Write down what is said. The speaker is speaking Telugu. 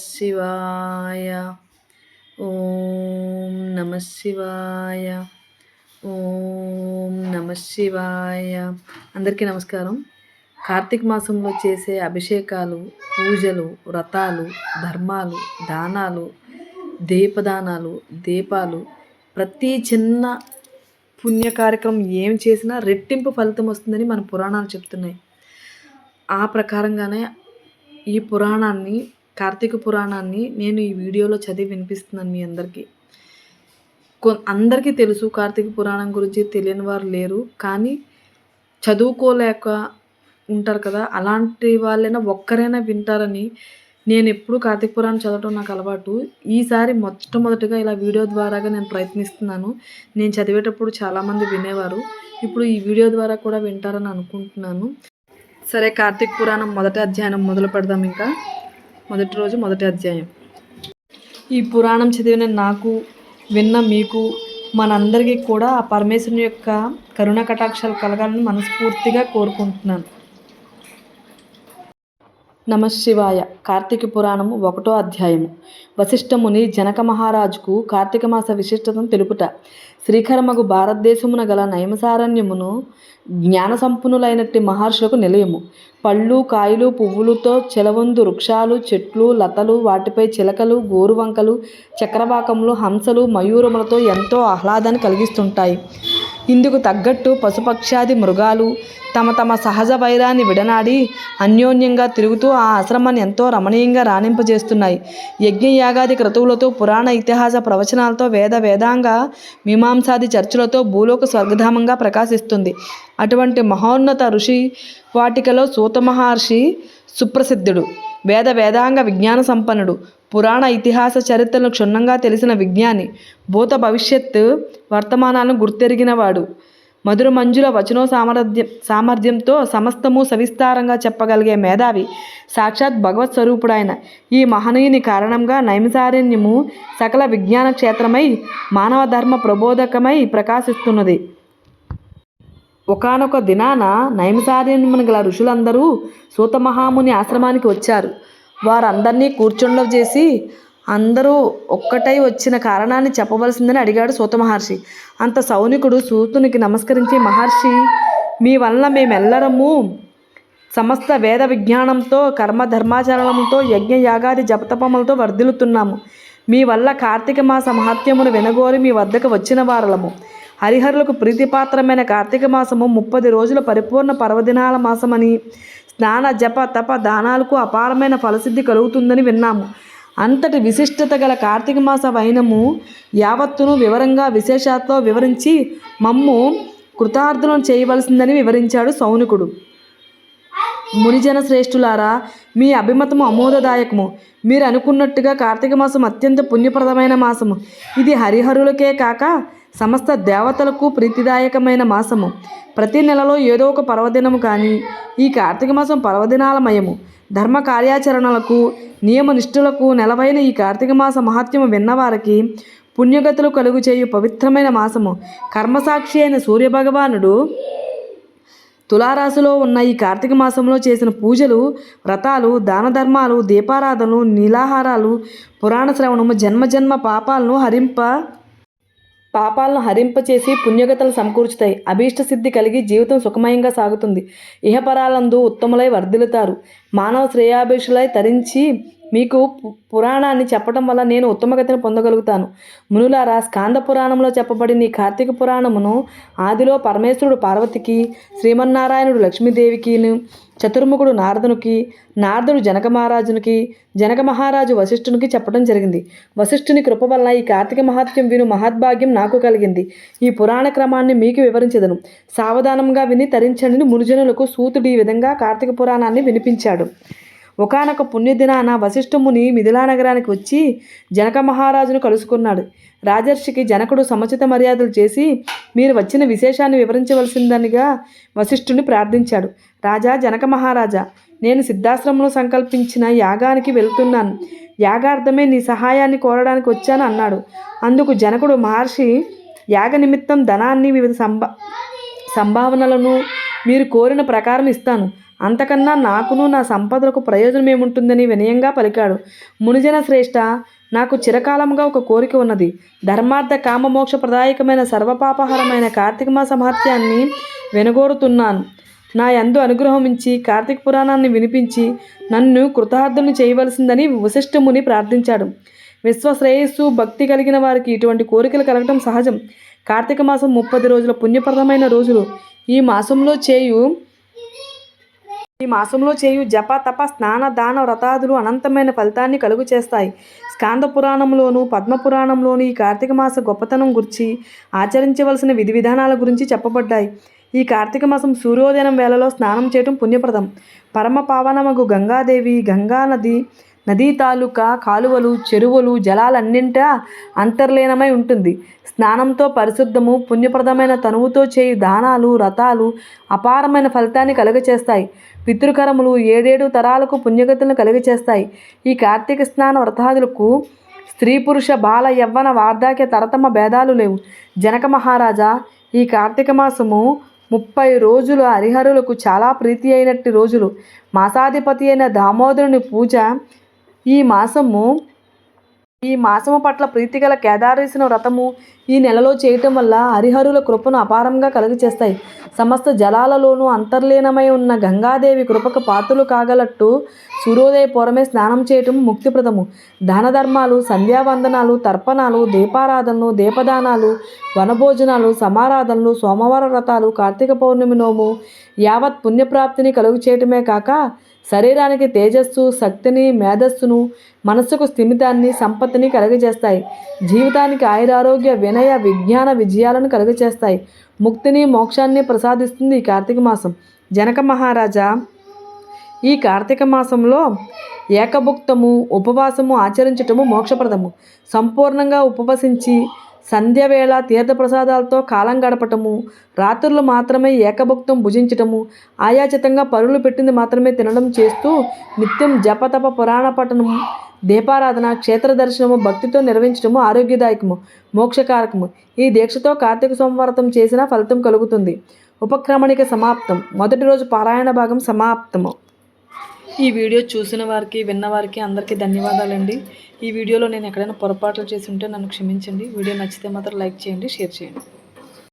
శివాయ. ఓం నమః శివాయ. ఓం నమః శివాయ. అందరికీ నమస్కారం. కార్తీక మాసంలో చేసే అభిషేకాలు, పూజలు, వ్రతాలు, ధర్మాలు, దానాలు, దీపదానాలు, దీపాలు, ప్రతి చిన్న పుణ్య కార్యక్రమం ఏం చేసినా రెట్టింపు ఫలితం వస్తుందని మన పురాణాలు చెప్తున్నాయి. ఆ ప్రకారంగానే ఈ పురాణాన్ని, కార్తీక పురాణాన్ని నేను ఈ వీడియోలో చదివి వినిపిస్తున్నాను మీ అందరికీ. అందరికీ తెలుసు కార్తీక పురాణం గురించి, తెలియని వారు లేరు. కానీ చదువుకోలేక ఉంటారు కదా, అలాంటి వాళ్ళైనా ఒక్కరైనా వింటారని నేను ఎప్పుడు కార్తీక పురాణం చదవటం నాకు అలవాటు. ఈసారి మొట్టమొదటిగా ఇలా వీడియో ద్వారాగా నేను ప్రయత్నిస్తున్నాను. నేను చదివేటప్పుడు చాలామంది వినేవారు, ఇప్పుడు ఈ వీడియో ద్వారా కూడా వింటారని అనుకుంటున్నాను. సరే, కార్తీక పురాణం మొదటి అధ్యాయం మొదలు పెడదాం. ఇంకా మొదటి రోజు మొదటి అధ్యాయం. ఈ పురాణం చదివిన నాకు, విన్న మీకు, మనందరికీ కూడా ఆ పరమేశ్వరుని యొక్క కరుణ కటాక్షాలు కలగాలని మనస్ఫూర్తిగా కోరుకుంటున్నాను. నమః శివాయ. కార్తీక పురాణము 1వ అధ్యాయము. వశిష్ఠముని జనక మహారాజుకు కార్తీక మాస విశిష్టతను తెలుపుట. శ్రీకరమగు భారతదేశమున గల నైమసారణ్యమును జ్ఞాన సంపన్నులైనట్టి మహర్షులకు నిలయము. పళ్ళు, కాయలు, పువ్వులతో చెలవందు వృక్షాలు, చెట్లు, లతలు, వాటిపై చిలకలు, గోరువంకలు, చక్రవాకములు, హంసలు, మయూరములతో ఎంతో ఆహ్లాదాన్ని కలిగిస్తుంటాయి. ఇందుకు తగ్గట్టు పశుపక్షాది మృగాలు తమ తమ సహజ వైరాన్ని విడనాడి అన్యోన్యంగా తిరుగుతూ ఆ ఆశ్రమాన్ని ఎంతో రమణీయంగా రాణింపజేస్తున్నాయి. యజ్ఞయాగాది క్రతువులతో, పురాణ ఇతిహాస ప్రవచనాలతో, వేదాంగ మీమాంసాది చర్చలతో భూలోక స్వర్గధామంగా ప్రకాశిస్తుంది. అటువంటి మహోన్నత ఋషి వాటికలో సూత మహర్షి సుప్రసిద్ధుడు. వేదాంగ విజ్ఞాన సంపన్నుడు. పురాణ ఇతిహాస చరిత్రలను క్షుణ్ణంగా తెలిసిన విజ్ఞాని. భూత భవిష్యత్ వర్తమానాలను గుర్తెరిగినవాడు. మధుర మంజుల వచనో సామర్థ్యంతో సమస్తము సవిస్తారంగా చెప్పగలిగే మేధావి. సాక్షాత్ భగవత్ స్వరూపుడైన ఈ మహనీయుని కారణంగా నైమిసారణ్యము సకల విజ్ఞాన క్షేత్రమై మానవ ధర్మ ప్రబోధకమై ప్రకాశిస్తున్నది. ఒకానొక దినాన నైమిసారణ్యమున గల ఋషులందరూ సూత మహాముని ఆశ్రమానికి వచ్చారు. వారందరినీ కూర్చుండజేసి అందరూ ఒక్కటై వచ్చిన కారణాన్ని చెప్పవలసిందని అడిగాడు సూత మహర్షి. అంత సౌనికుడు సూతునికి నమస్కరించి, మహర్షి, మీ వలన మేమెల్లరము సమస్త వేద విజ్ఞానంతో, కర్మ ధర్మాచరణంతో, యజ్ఞ యాగాది జపతపములతో వర్ధిల్లుతున్నాము. మీ వల్ల కార్తీక మాస మహత్యమును వినగోరి మీ వద్దకు వచ్చిన వారలము. హరిహరులకు ప్రీతిపాత్రమైన కార్తీక మాసము 30 రోజుల పరిపూర్ణ పర్వదినాల మాసమని, స్నాన జప తప దానాలకు అపారమైన ఫలసిద్ధి కలుగుతుందని విన్నాము. అంతటి విశిష్టత గల కార్తీక మాస వైనము యావత్తును వివరంగా విశేషాలతో వివరించి మమ్ము కృతార్థులను చేయవలసిందని వివరించాడు సౌనికుడు. మునిజన శ్రేష్ఠులారా, మీ అభిమతము అమోదదాయకము. మీరు అనుకున్నట్టుగా కార్తీక మాసం అత్యంత పుణ్యప్రదమైన మాసము. ఇది హరిహరులకే కాక సమస్త దేవతలకు ప్రీతిదాయకమైన మాసము. ప్రతి నెలలో ఏదో ఒక పర్వదినము కానీ ఈ కార్తీక మాసం పర్వదినాలమయము. ధర్మ కార్యాచరణలకు, నియమనిష్ఠులకు నెలవైన ఈ కార్తీక మాస మహాత్మ్యము విన్నవారికి పుణ్యగతులు కలుగు చేయు పవిత్రమైన మాసము. కర్మసాక్షి అయిన సూర్యభగవానుడు తులారాశిలో ఉన్న ఈ కార్తీక మాసంలో చేసిన పూజలు, వ్రతాలు, దాన ధర్మాలు, దీపారాధనలు, నీలాహారాలు, పురాణ శ్రవణము జన్మజన్మ పాపాలను హరింపచేసి పుణ్యగతలు సమకూర్చుతాయి. అభీష్ట సిద్ధి కలిగి జీవితం సుఖమయంగా సాగుతుంది. ఇహపరాలందు ఉత్తములై వర్ధిల్లుతారు. మానవ శ్రేయాభిషులై తరించి మీకు పురాణాన్ని చెప్పటం వల్ల నేను ఉత్తమగతిని పొందగలుగుతాను. మునులారా, స్కాంద పురాణంలో చెప్పబడిన ఈ కార్తీక పురాణమును ఆదిలో పరమేశ్వరుడు పార్వతికి, శ్రీమన్నారాయణుడు లక్ష్మీదేవికిను, చతుర్ముఖుడు నారదునికి, నారదుడు జనక మహారాజునికి, జనక మహారాజు వశిష్ఠునికి చెప్పడం జరిగింది. వశిష్ఠుని కృప వలన ఈ కార్తీక మహాత్మ్యం విను మహద్భాగ్యం నాకు కలిగింది. ఈ పురాణ క్రమాన్ని మీకు వివరించదను. సావధానంగా విని తరించండి. మునిజనులకు సూతుడు ఈ విధంగా కార్తీక పురాణాన్ని వినిపించాడు. ఒకానొక పుణ్యదినాన వశిష్ఠముని మిథిలా నగరానికి వచ్చి జనక మహారాజును కలుసుకున్నాడు. రాజర్షికి జనకుడు సముచిత మర్యాదలు చేసి మీరు వచ్చిన విశేషాన్ని వివరించవలసిందనిగా వశిష్ఠుని ప్రార్థించాడు. రాజా జనక మహారాజా, నేను సిద్ధాశ్రమంలో సంకల్పించిన యాగానికి వెళ్తున్నాను. యాగార్థమే నీ సహాయాన్ని కోరడానికి వచ్చాను అన్నాడు. అందుకు జనకుడు, మహర్షి, యాగ నిమిత్తం ధనాన్ని, వివిధ సంభావనలను మీరు కోరిన ప్రకారం ఇస్తాను. అంతకన్నా నాకును నా సంపదలకు ప్రయోజనం ఏముంటుందని వినయంగా పలికాడు. మునిజన శ్రేష్ఠ, నాకు చిరకాలంగా ఒక కోరిక ఉన్నది. ధర్మార్థ కామ మోక్ష ప్రదాయకమైన సర్వపాపహరమైన కార్తీక మాస మహత్యాన్ని వినగోరుతున్నాను. నా యందు అనుగ్రహమించి కార్తీక పురాణాన్ని వినిపించి నన్ను కృతార్థుని చేయవలసిందని వశిష్ఠముని ప్రార్థించాడు. విశ్వశ్రేయస్సు భక్తి కలిగిన వారికి ఇటువంటి కోరికలు కలగటం సహజం. కార్తీక మాసం 30 రోజుల పుణ్యప్రదమైన రోజులు. ఈ మాసంలో చేయు జప తప స్నాన దాన వ్రతాదులు అనంతమైన ఫలితాన్ని కలుగు చేస్తాయి. స్కాంద పురాణంలోను పద్మపురాణంలోను ఈ కార్తీక మాస గొప్పతనం గురించి ఆచరించవలసిన విధి విధానాల గురించి చెప్పబడ్డాయి. ఈ కార్తీక మాసం సూర్యోదయం వేళలో స్నానం చేయటం పుణ్యప్రదం. పరమ పావనమగు గంగాదేవి గంగా నదీ తాలూకా కాలువలు చెరువులు జలాలన్నింటా అంతర్లీనమై ఉంటుంది. స్నానంతో పరిశుద్ధము పుణ్యప్రదమైన తనువుతో చేయు దానాలు వ్రతాలు అపారమైన ఫలితాన్ని కలుగచేస్తాయి. పితృకరములు 7 తరాలకు పుణ్యగతులను కలుగచేస్తాయి. ఈ కార్తీక స్నాన వ్రతాదులకు స్త్రీ పురుష బాల యవ్వన వార్ధక్య తరతమ భేదాలు లేవు. జనక మహారాజా, ఈ కార్తీక మాసము 30 రోజులు హరిహరులకు చాలా ప్రీతి అయినట్టి రోజులు. మాసాధిపతి అయిన దామోదరుని పూజ ఈ మాసము పట్ల ప్రీతిగల కేదారేశ్వర వ్రతము ఈ నెలలో చేయటం వల్ల హరిహరుల కృపను అపారంగా కలుగచేస్తాయి. సమస్త జలాలలోనూ అంతర్లీనమై ఉన్న గంగాదేవి కృపకు పాత్రలు కాగలట్టు సూర్యోదయ పూర్వమే స్నానం చేయటం ముక్తిప్రదము. దాన ధర్మాలు, సంధ్యావందనాలు, తర్పణాలు, దీపారాధనలు, దీపదానాలు, వనభోజనాలు, సమారాధనలు, సోమవార వ్రతాలు, కార్తీక పౌర్ణమి నోము యావత్ పుణ్యప్రాప్తిని కలుగు చేయటమే కాక శరీరానికి తేజస్సు, శక్తిని, మేధస్సును, మనస్సుకు స్థిమితాన్ని, సంపత్తిని కలుగజేస్తాయి. జీవితానికి ఆయురారోగ్య, వినయ, విజ్ఞాన విజయాలను కలుగజేస్తాయి. ముక్తిని, మోక్షాన్ని ప్రసాదిస్తుంది ఈ కార్తీక మాసం. జనక మహారాజా, ఈ కార్తీక మాసంలో ఏకభుక్తము ఉపవాసము ఆచరించటము మోక్షప్రదము. సంపూర్ణంగా ఉపవసించి సంధ్యవేళ తీర్థప్రసాదాలతో కాలం గడపటము, రాత్రులు మాత్రమే ఏకభుక్తం భుజించటము, ఆయాచితంగా పరులు పెట్టింది మాత్రమే తినడం చేస్తూ నిత్యం జపతప పురాణ పఠనము, దీపారాధన, క్షేత్ర దర్శనము భక్తితో నిర్వహించటము ఆరోగ్యదాయకము, మోక్షకారకము. ఈ దీక్షతో కార్తీక సోమవారం చేసిన ఫలితం కలుగుతుంది. ఉపక్రమణిక సమాప్తం. మొదటి రోజు పారాయణ భాగం సమాప్తము. ఈ వీడియో చూసిన వారికి, విన్నవారికి అందరికీ ధన్యవాదాలండి. ఈ వీడియోలో నేను ఎక్కడైనా పొరపాట్లు చేసి ఉంటే నన్ను క్షమించండి. వీడియో నచ్చితే మాత్రం లైక్ చేయండి, షేర్ చేయండి.